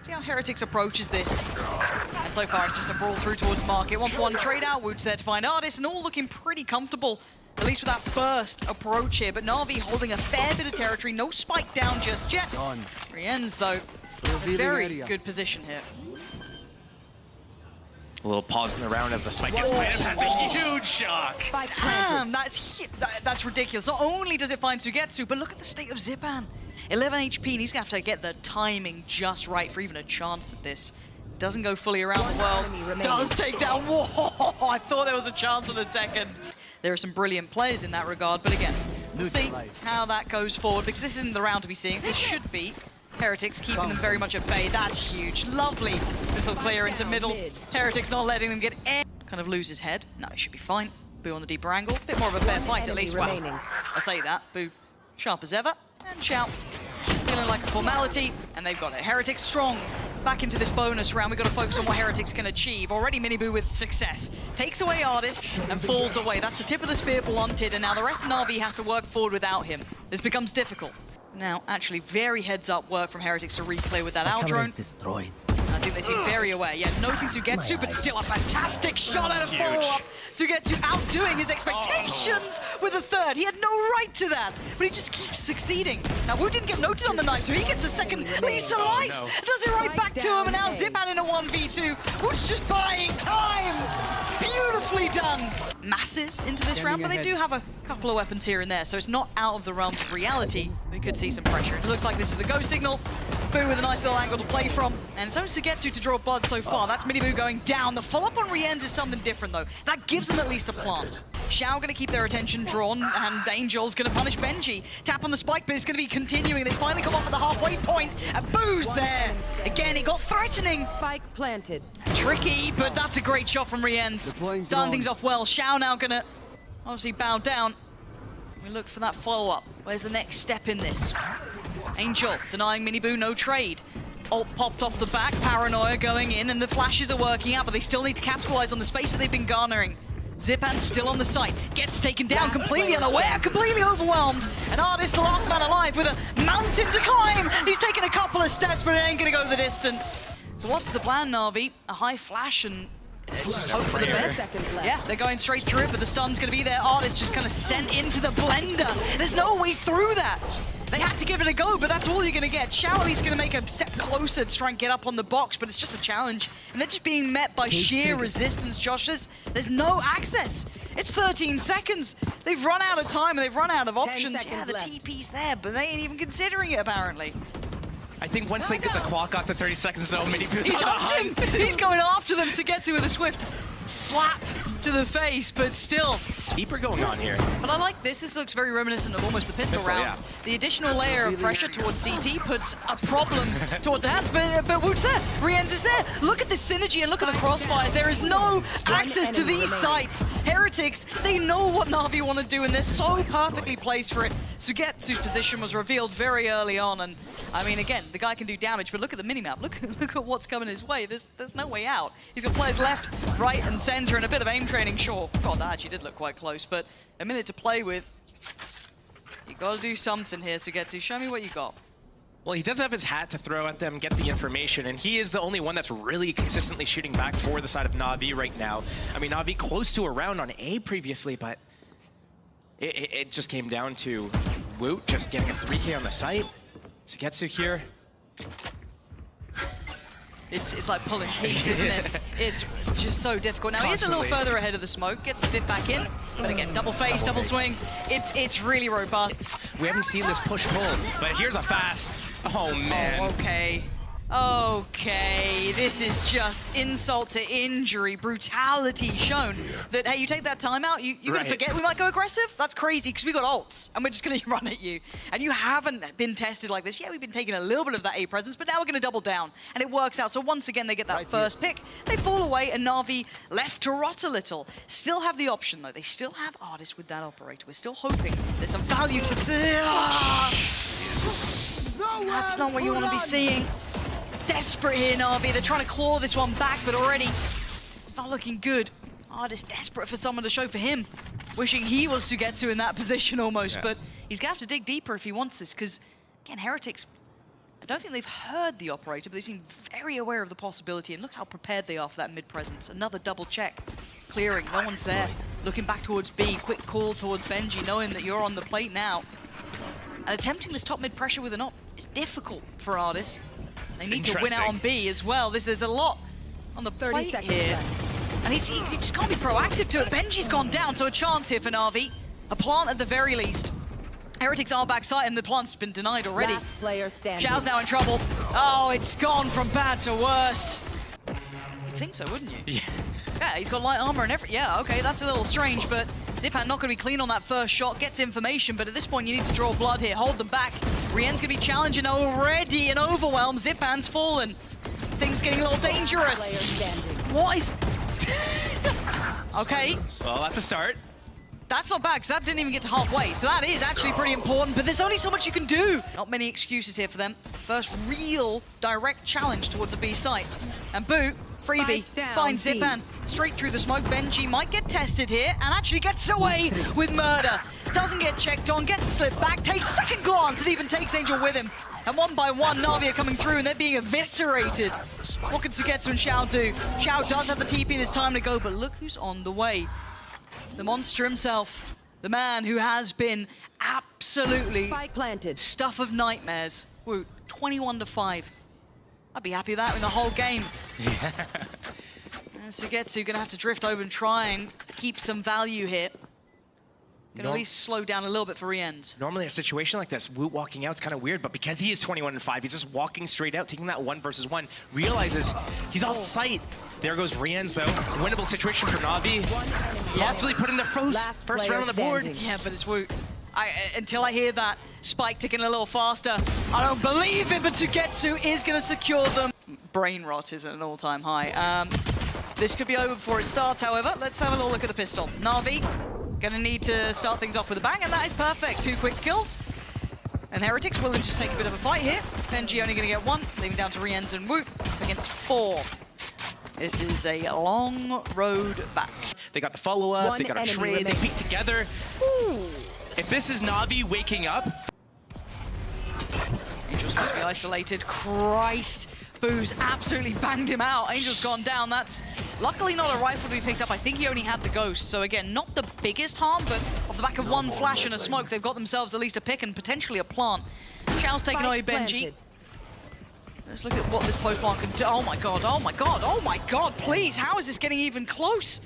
See how Heretics approaches this. And so far, it's just a brawl through towards Market. 1-for-1 trade out. Woot's there to find Artist, and all looking pretty comfortable, at least with that first approach here. But NAVI holding a fair bit of territory. No spike down just yet. Rienz, though, a very good position here. A little pause in the round as the spike gets planted. That's a huge shock. Damn, that's ridiculous. Not only does it find Sugetsu, but look at the state of Zipan. 11 HP, and he's going to have to get the timing just right for even a chance at this. Doesn't go fully around the world. Does take down. Whoa! I thought there was a chance in a second. There are some brilliant players in that regard, but again, we'll see how that goes forward, because this isn't the round to be seeing. This should be Heretics keeping them very much at bay. That's huge. Lovely. This will clear into middle. Heretics not letting them get in. Kind of lose his head. No, he should be fine. Boo on the deeper angle. Bit more of a fair fight at least. Well, I say that. Boo sharp as ever. And Shout feeling like a formality. And they've got it. Heretics strong. Back into this bonus round. We've got to focus on what Heretics can achieve. Already Miniboo with success. Takes away Artist and falls away. That's the tip of the spear blunted. And now the rest of NAVI has to work forward without him. This becomes difficult. Now, actually, very heads-up work from Heretics to replay with that out drone. Destroyed. I think they seem very aware. Yeah, noting Sugetsu, but still a fantastic shot and a follow-up. Sugetsu outdoing his expectations with a third. He had no right to that, but he just keeps succeeding. Now, Wu didn't get noted on the knife, so he gets a second lease of life. Does it right back to him, and now Zipan in a 1v2. Wu's just buying time. Beautifully done. Masses into this round, but they do have a couple of weapons here and there, so it's not out of the realms of reality. We could see some pressure. It looks like this is the go signal. Boo with a nice little angle to play from, and it's only Sugetsu to draw blood so far. That's Miniboo going down. The follow-up on Rienz is something different, though. That gives them at least a plant. Xiao going to keep their attention drawn, and Angel's going to punish Benji. Tap on the spike, but it's going to be continuing. They finally come off at the halfway point, and Boo's there. Again, it got threatening. Spike planted. Tricky, but that's a great shot from Rienz. Starting things off well. Xiao now going to obviously bow down. We look for that follow-up. Where's the next step in this? Angel denying Miniboo no trade. Ult popped off the back, Paranoia going in, and the flashes are working out, but they still need to capitalize on the space that they've been garnering. Zipan still on the site, gets taken down, completely unaware, completely overwhelmed. And Artist, the last man alive, with a mountain to climb. He's taken a couple of steps, but it ain't gonna go the distance. So what's the plan, Navi? A high flash and just hope for the best. Yeah, they're going straight through it, but the stun's gonna be there. Artist just kind of sent into the blender. There's no way through that. They had to give it a go, but that's all you're going to get. Xiaoli's going to make a step closer to try and get up on the box, but it's just a challenge. And they're just being met by sheer resistance, Josh. There's no access. It's 13 seconds. They've run out of time, and they've run out of options. Yeah, the TP's there, but they ain't even considering it, apparently. I think once they get the clock off the 30 seconds zone, Miniboo's He's hunting! He's going after them. Sugetsu with a swift slap to the face, but still. Deeper going on here. But I like this. This looks very reminiscent of almost the pistol round. Yeah. The additional layer of pressure towards CT puts a problem towards the hands, but Woot's there. Rienz is there. Look at the synergy and look at the crossfires. There is no access to these sites. Heretics, they know what Navi want to do, and they're so perfectly placed for it. Sugetsu's position was revealed very early on, and I mean, again, the guy can do damage, but look at the minimap. Look at what's coming his way. There's no way out. He's got players left, right, and center, and a bit of aim training, sure. God, that actually did look quite close, but a minute to play with. You gotta do something here, Sugetsu. Show me what you got. Well, he does have his hat to throw at them, get the information, and he is the only one that's really consistently shooting back for the side of Navi right now. I mean, Navi close to a round on A previously, but it just came down to Woot just getting a 3K on the site. Sugetsu here. It's like pulling teeth, isn't it? It's just so difficult. Now, he is a little further ahead of the smoke, gets dipped back in, but again, double face, double swing. It's really robust. We haven't seen this push-pull, but here's a fast. Oh, man. Oh, okay. Okay, this is just insult to injury, brutality shown. That, hey, you take that timeout, you're gonna forget we might go aggressive? That's crazy, because we got ults, and we're just gonna run at you. And you haven't been tested like this. Yeah, we've been taking a little bit of that A presence, but now we're gonna double down, and it works out. So once again, they get that first pick, they fall away, and Navi left to rot a little. Still have the option, though. They still have Artist with that operator. We're still hoping there's some value to That's not what you want to be seeing. Desperate here, Navi. They're trying to claw this one back, but already it's not looking good. Artist desperate for someone to show for him. Wishing he was Sugetsu in that position almost, but he's going to have to dig deeper if he wants this, because, again, Heretics, I don't think they've heard the operator, but they seem very aware of the possibility. And look how prepared they are for that mid-presence. Another double check. Clearing, no one's there. Looking back towards B, quick call towards Benji, knowing that you're on the plate now. And attempting this top mid pressure with an op is difficult for Ardis. They need to win out on B as well. There's a lot on the plate here. And he just can't be proactive to it. Benji's gone down, so a chance here for Navi. A plant at the very least. Heretics are backside, and the plant's been denied already. Xiao's now in trouble. Oh, it's gone from bad to worse. You'd think so, wouldn't you? Yeah, he's got light armor and everything. Yeah, okay, that's a little strange, but Zipan not going to be clean on that first shot. Gets information, but at this point you need to draw blood here. Hold them back. Rien's going to be challenging already. An overwhelm. Zipan's fallen. Things getting a little dangerous. What is... Okay. Well, that's a start. That's not bad, because that didn't even get to halfway. So that is actually pretty important, but there's only so much you can do. Not many excuses here for them. First real direct challenge towards a B site. And Boo, freebie, finds Zipan. Straight through the smoke. Benji might get tested here and actually gets away with murder. Doesn't get checked on, gets slipped back, takes a second glance, and even takes Angel with him. And one by one, Navi are coming through and they're being eviscerated. What can Sugetsu and Xiao do? Xiao does have the TP and it's time to go, but look who's on the way. The monster himself, the man who has been absolutely stuff of nightmares. Woo, 21-5. I'd be happy with that in the whole game. Yeah. And Sugetsu gonna have to drift over and try and keep some value here. Gonna at least slow down a little bit for Rien's. Normally in a situation like this, Woot walking out is kind of weird, but because he is 21-5, he's just walking straight out, taking that 1 versus 1, realizes he's off site. There goes Rien's though. Winnable situation for Navi. Yeah, possibly putting the first round on the board. Yeah, but it's Woot. Until I hear that spike ticking a little faster, I don't believe it, but Sugetsu is gonna secure them. Brain rot is at an all-time high. This could be over before it starts, however. Let's have a little look at the pistol. Navi gonna need to start things off with a bang, and that is perfect. 2 quick kills. And Heretics willing to just take a bit of a fight here. Benji only gonna get 1, leaving down to Rien's and Woot against 4. This is a long road back. They got the follow-up, they got a trade, they peek together. Ooh. If this is Navi waking up... Angel's going to be isolated. Christ. Boo's absolutely banged him out. Angel's gone down. That's luckily not a rifle to be picked up. I think he only had the ghost. So again, not the biggest harm, but off the back of 1 flash and a smoke, they've got themselves at least a pick and potentially a plant. Xiao's taking away Benji. Let's look at what this post plant can do. Oh my god, oh my god, oh my god, please. How is this getting even close?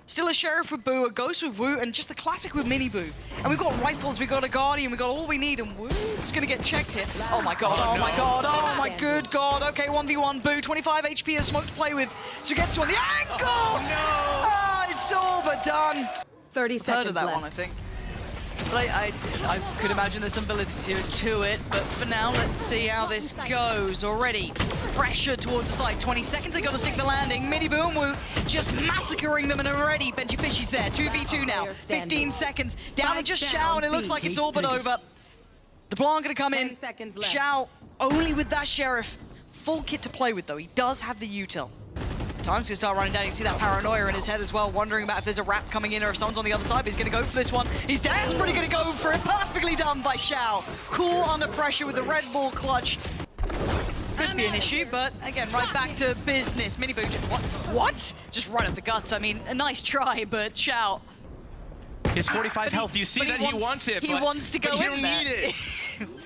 Still a Sheriff with Boo, a Ghost with Woot, and just the classic with Mini Boo. And we've got rifles, we've got a Guardian, we've got all we need, and Woot's gonna get checked here. Oh my god, oh my god, oh my good god. Okay, 1v1 Boo, 25 HP, a smoke to play with. Sugetsu on the angle! Oh no! Ah, it's all but done. 30 seconds Heard of that left. one, I think. But I could imagine there's some validity to it, but for now, let's see how this goes. Already pressure towards the side. 20 seconds, they got to stick the landing. Mini Boo and Woot just massacring them, and already Benji Fishy's there. 2v2 now. 15 seconds. Down to just Xiao, and it looks like it's all but over. The plant gonna come in. Xiao only with that Sheriff. Full kit to play with, though. He does have the util. Time's gonna start running down. You can see that paranoia in his head as well, wondering about if there's a wrap coming in or if someone's on the other side, but he's gonna go for this one. He's desperately gonna go for it. Perfectly done by Xiao. Cool under pressure with the Red Bull clutch. Could be an issue, but again, right back to business. Mini Boo, what? Just right up the guts. I mean, a nice try, but Xiao. His 45 health, you see that he wants it, he wants to go in don't there. need it.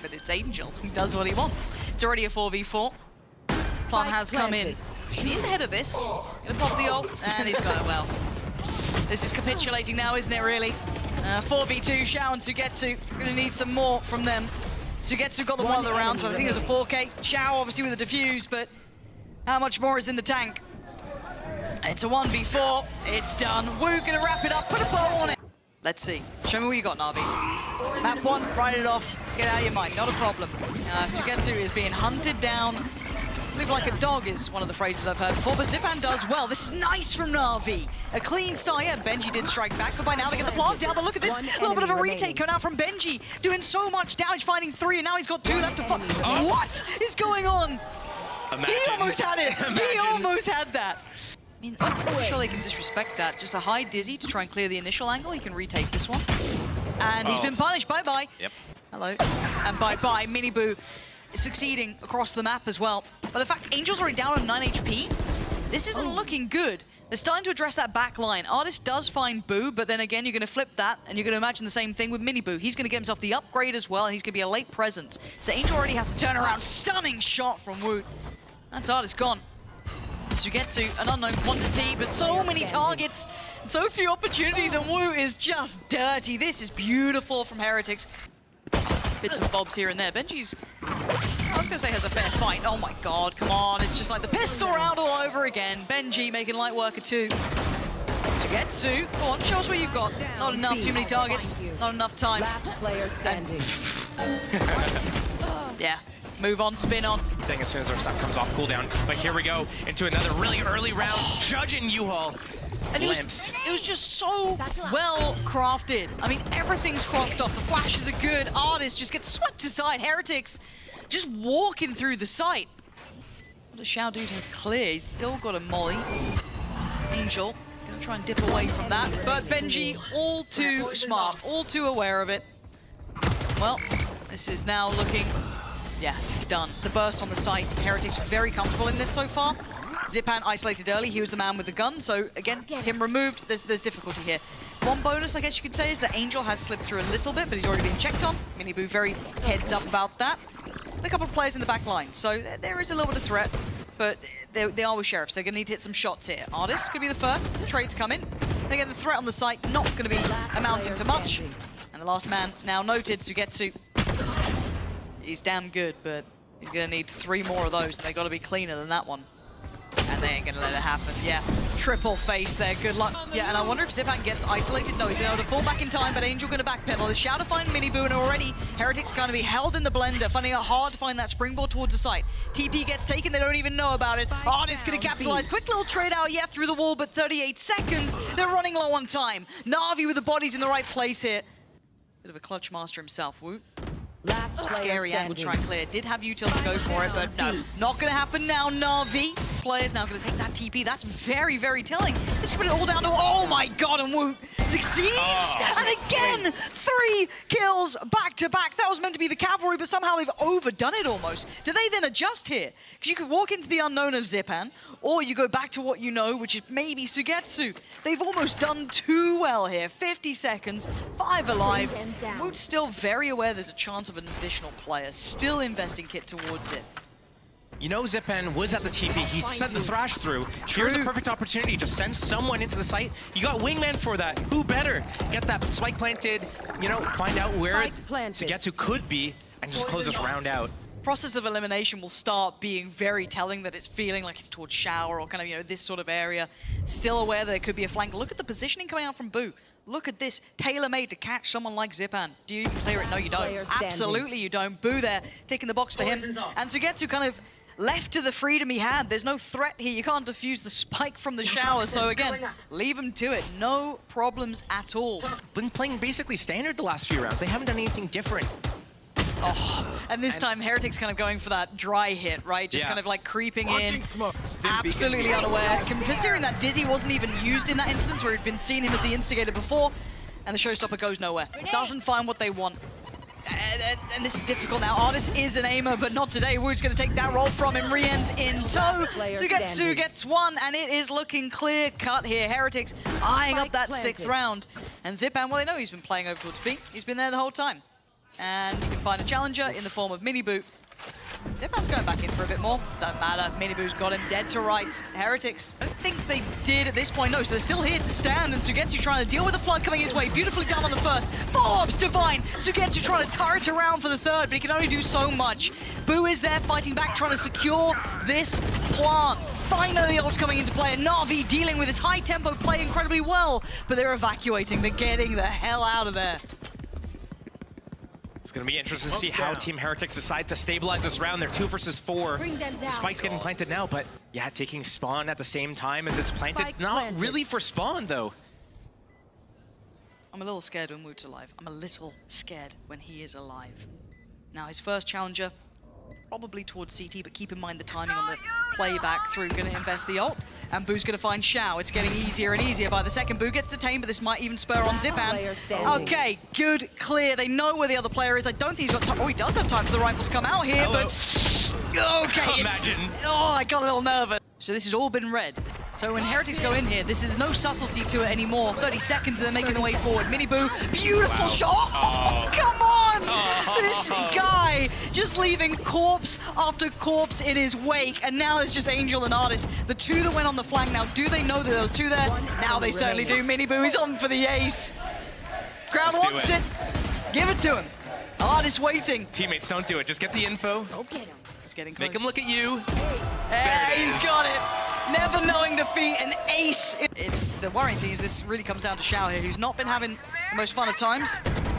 But it's Angel. He does what he wants. It's already a 4v4. Plant has come in. He's ahead of this. Gonna pop the ult, and he's got it well. This is capitulating now, isn't it, really? 4v2, Xiao and Sugetsu. Gonna need some more from them. Sugetsu got the one of the rounds, but I think it was a 4K. Xiao obviously with a defuse, but how much more is in the tank? It's a 1v4. It's done. Woo gonna wrap it up, put a bow on it. Let's see. Show me what you got, Navi. Map 1, write it off. Get out of your mind, not a problem. Sugetsu is being hunted down. Live like a dog is one of the phrases I've heard before, but Zipan does well. This is nice from Navi. A clean start. Yeah, Benji did strike back, but by now they get the plant down. But look at this, a little bit of a retake coming out from Benji. Doing so much damage, finding 3, and now he's got 2 left to fight. Oh. What is going on? Imagine. He almost had it. Imagine. He almost had that. I mean, I'm not sure they can disrespect that. Just a high dizzy to try and clear the initial angle. He can retake this one. And he's been punished. Bye-bye. Yep. Hello. And bye-bye, Mini Boo. succeeding across the map as well. But the fact Angel's already down on 9 HP, this isn't looking good. They're starting to address that back line. Artist does find Boo, but then again, you're going to flip that, and you're going to imagine the same thing with Mini Boo. He's going to get himself the upgrade as well, and he's going to be a late presence. So Angel already has to turn around. Stunning shot from Woot. That's Artist gone. Sugetsu, an unknown quantity, but so many targets, so few opportunities, and Woot is just dirty. This is beautiful from Heretics. Bits and bobs here and there. Benji's, I was going to say, has a fair fight. Oh my god, come on. It's just like the pistol round all over again. Benji making light work of 2. Sugetsu, go on, show us what you've got. Not enough, too many targets, not enough time. Last player standing. Yeah, move on, spin on. Thing as soon as our stuff comes off cooldown. But here we go into another really early round. Judging U-Haul. And it was just so well crafted. I mean, everything's crossed off. The flashes are good. Artist just gets swept aside. Heretics just walking through the site. What does Xiao do to clear? He's still got a molly. Angel gonna try and dip away from that. But Benji, all too smart, all too aware of it. Well, this is now looking, yeah, done. The burst on the site. Heretics very comfortable in this so far. Zipan isolated early, he was the man with the gun, so again, him removed, there's difficulty here. One bonus, I guess you could say, is that Angel has slipped through a little bit, but he's already been checked on. Mini Boo very heads up about that. A couple of players in the back line, so there is a little bit of threat, but they are with Sheriffs. They're going to need to hit some shots here. Artist could be the first, the trades come in. Again, the threat on the site not going to be amounting to much. And the last man now noted, Sugetsu. He's damn good, but he's going to need 3 more of those, and they've got to be cleaner than that one. And they ain't gonna let it happen. Yeah, triple face there, good luck. Yeah, and I wonder if Zipan gets isolated. No, he's been able to fall back in time, but Angel gonna backpedal. The Xiao to find Mini Boo, and already Heretics kind of be held in the blender, finding it hard to find that springboard towards the site. TP gets taken, they don't even know about it. Artist gonna capitalize. Quick little trade out, yeah, through the wall, but 38 seconds. They're running low on time. Navi with the bodies in the right place here. Bit of a clutch master himself, Woot. Scary angle to try and clear. Did have util to go for it, but no. Not going to happen now, Navi. Players now going to take that TP. That's very, very telling. This could put it all down to, oh my god, and Woot succeeds! And again, 3 kills back to back. That was meant to be the cavalry, but somehow they've overdone it almost. Do they then adjust here? Because you could walk into the unknown of Zipan, or you go back to what you know, which is maybe Sugetsu. They've almost done too well here. 50 seconds, 5 alive. Woot's still very aware there's a chance of an additional player, still investing kit towards it. You know Zipan was at the TP, he sent the Thrash through. Here's a perfect opportunity to send someone into the site. You got Wingman for that, who better? Get that spike planted, you know, find out where Sugetsu could be, and just close this round out. Process of elimination will start being very telling that it's feeling like it's towards Shower or kind of, you know, this sort of area. Still aware that it could be a flank. Look at the positioning coming out from Boo. Look at this, tailor-made to catch someone like Zipan. Do you clear it? No, you don't. Absolutely you don't. Boo there, taking the box for him. And Sugetsu kind of left to the freedom he had. There's no threat here. You can't defuse the spike from the shower. So again, leave him to it. No problems at all. Been playing basically standard the last few rounds. They haven't done anything different. Oh, and this time Heretics kind of going for that dry hit, right? Just kind of like creeping in, absolutely unaware. Considering that Dizzy wasn't even used in that instance where he'd been seeing him as the instigator before, and the showstopper goes nowhere. Doesn't find what they want. And this is difficult now. Artist is an aimer, but not today. Woot's going to take that role from him. Rien's in tow. Sugetsu gets 1, and it is looking clear-cut here. Heretics eyeing up that 6th round. And Zipan, well, they know he's been playing over towards B. He's been there the whole time. And you can find a challenger in the form of Mini Boo. Zipan's going back in for a bit more. Don't matter. Mini Boo's got him dead to rights. Heretics, I don't think they did at this point. No, so they're still here to stand. And Sugetsu trying to deal with the flood coming his way. Beautifully done on the first. Follow-up's divine. Sugetsu trying to turret around for the 3rd, but he can only do so much. Boo is there fighting back, trying to secure this plant. Finally, the ult's coming into play, and Navi dealing with his high-tempo play incredibly well. But they're evacuating. They're getting the hell out of there. It's going to be interesting to see how Team Heretics decide to stabilize this round. They're 2 versus 4. The spike's getting planted now, but yeah, taking spawn at the same time as it's planted. Not really for spawn, though. I'm a little scared when Woot's alive. I'm a little scared when he is alive. Now, his first challenger, probably towards CT, but keep in mind the timing on the playback through. Going to invest the ult. and Boo's gonna find Xiao. It's getting easier and easier by the second. Boo gets detained, but this might even spur on Zipan. Okay, good clear. They know where the other player is. I don't think he's got time. Oh, he does have time for the rifle to come out here, but okay. Imagine. I got a little nervous. So this has all been red. So when Heretics go in here, there's no subtlety to it anymore. 30 seconds and they're making their way forward. Mini Boo, beautiful shot. Oh, come on! This guy just leaving corpse after corpse in his wake. And now it's just Angel and Natus. The two that went on the flank now, do they know that there was two there? Now they certainly do. Mini Boo is on for the ace. Crowd wants it. Give it to him. Natus waiting. Teammates, don't do it. Just get the info. It's getting close. Make him look at you. Yeah, he's got it. Never knowing defeat, an ace. It's the worrying thing is this really comes down to Xiao here, who's not been having the most fun of times.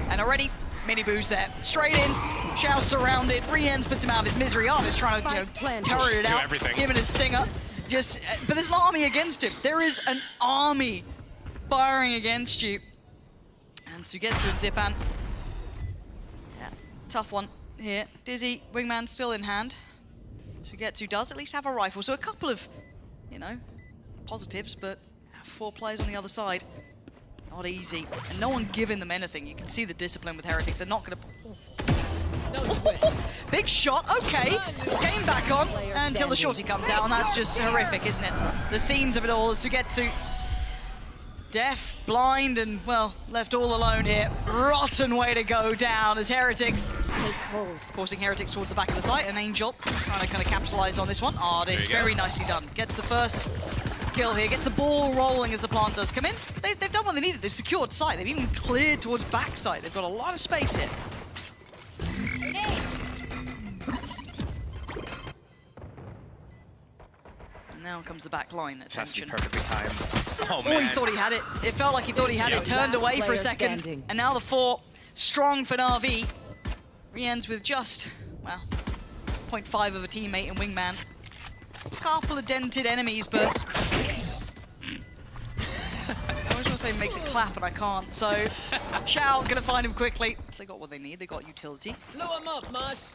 And already, Mini Boo's there. Straight in, Xiao's surrounded. Rien's puts him out of his misery. Arvis trying to terror it out, giving his stinger. But there's an army against him. There is an army firing against you. And Sugetsu and Zipan. Yeah, tough one here. Dizzy, Wingman still in hand. Sugetsu does at least have a rifle, so a couple of, positives, but 4 players on the other side. Not easy. And no one giving them anything. You can see the discipline with Heretics. They're not going to... Big shot, okay. Game back on until the shorty comes out, and that's just horrific, isn't it? The scenes of it all, Sugetsu deaf, blind, and, well, left all alone here. Rotten way to go down as Heretics forcing Heretics towards the back of the site, and Angel trying to kind of capitalize on this one. This very nicely done. Gets the first kill here, gets the ball rolling as the plant does come in. They've done what they needed. They've secured site. They've even cleared towards backside. They've got a lot of space here. And now comes the back line. Attention. Perfectly timed. Oh, man. Oh, he thought he had it. It felt like he thought he had it. Turned away for a second. And now the 4. Strong for NAVI. Rien's with just, well, 0.5 of a teammate in Wingman. Couple of dented enemies, but... I always want to say makes it clap, and I can't. So, Xiao gonna find him quickly. They got what they need. They got utility. Blow him up, Mosh.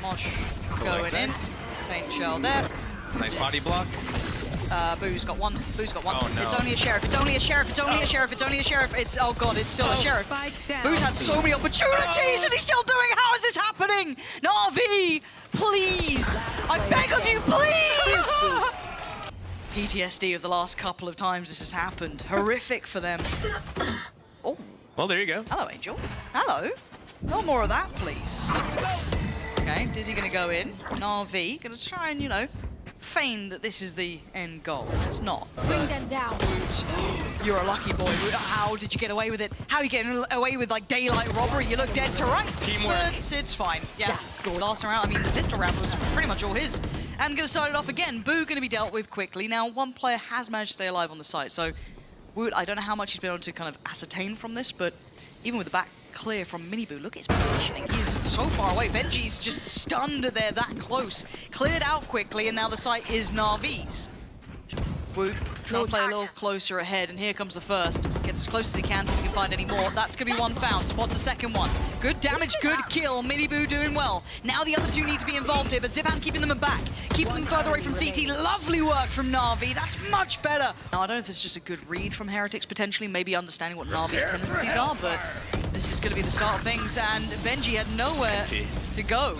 Mosh going in. Faint Xiao there. Nice body block. Boo's got one. Boo's got one. Oh, no. It's only a sheriff. It's only a sheriff. It's only a sheriff. It's only a sheriff. It's, oh god, it's still a sheriff. Boo's had so many opportunities and he's still doing it. How is this happening? NAVI, please. I beg of you, please. PTSD of the last couple of times this has happened. Horrific for them. Oh. Well, there you go. Hello, Angel. Hello. No more of that, please. Okay, Dizzy gonna go in. NAVI gonna try and, feign that this is the end goal. It's not. Bring them down. Woot, you're a lucky boy. Woot, how did you get away with it? How are you getting away with like daylight robbery? You look dead to rights. Teamwork. But it's fine. Yeah. Last round, I mean, the pistol round was pretty much all his. And gonna start it off again. Boo gonna be dealt with quickly. Now, one player has managed to stay alive on the site. So, Woot, I don't know how much he's been able to kind of ascertain from this, but even with the back clear from Mini Boo, look at his positioning. He's so far away. Benji's just stunned that they're that close. Cleared out quickly, and now the site is NAVI's. Woot trying to play a little closer ahead, and here comes the first. Gets as close as he can, see if he can find any more. That's going to be one found. Spots a second one. Good damage, good kill. Mini Boo doing well. Now the other two need to be involved here, but Zipan keeping them back. Keeping them further away from CT. Lovely work from NAVI. That's much better. Now, I don't know if this is just a good read from Heretics, potentially, maybe understanding what NAVI's tendencies are, but this is going to be the start of things, and Benji had nowhere to go.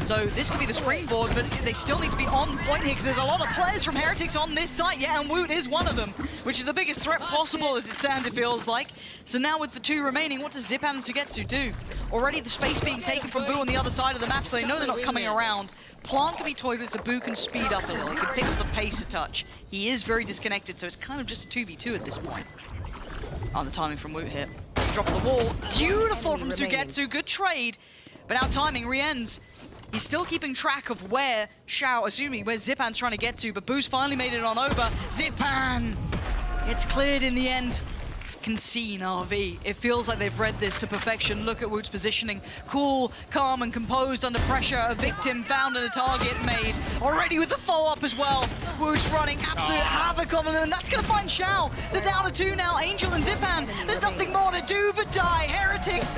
So this could be the springboard, but they still need to be on point here because there's a lot of players from Heretics on this site. Yeah, and Woot is one of them, which is the biggest threat possible as it stands, it feels like. So now with the 2 remaining, what does Zipan and Sugetsu do? Already the space being taken from Boo on the other side of the map, so they know they're not coming around. Plant can be toyed with, so Boo can speed up a little. He can pick up the pace a touch. He is very disconnected, so it's kind of just a 2v2 at this point. On the timing from Woot here. Drop of the wall. Beautiful from Sugetsu. Good trade. But now timing, Rien's. He's still keeping track of where where Zipan's trying to get to, but Boo's finally made it on over. Zipan! It's cleared in the end. Can see NAVI. It feels like they've read this to perfection. Look at Woot's positioning. Cool, calm, and composed under pressure. A victim found and a target made. Already with the follow-up as well. Woot's running absolute havoc on them, and that's going to find Xiao. They're down to 2 now. Angel and Zipan. There's nothing more to do but die. Heretics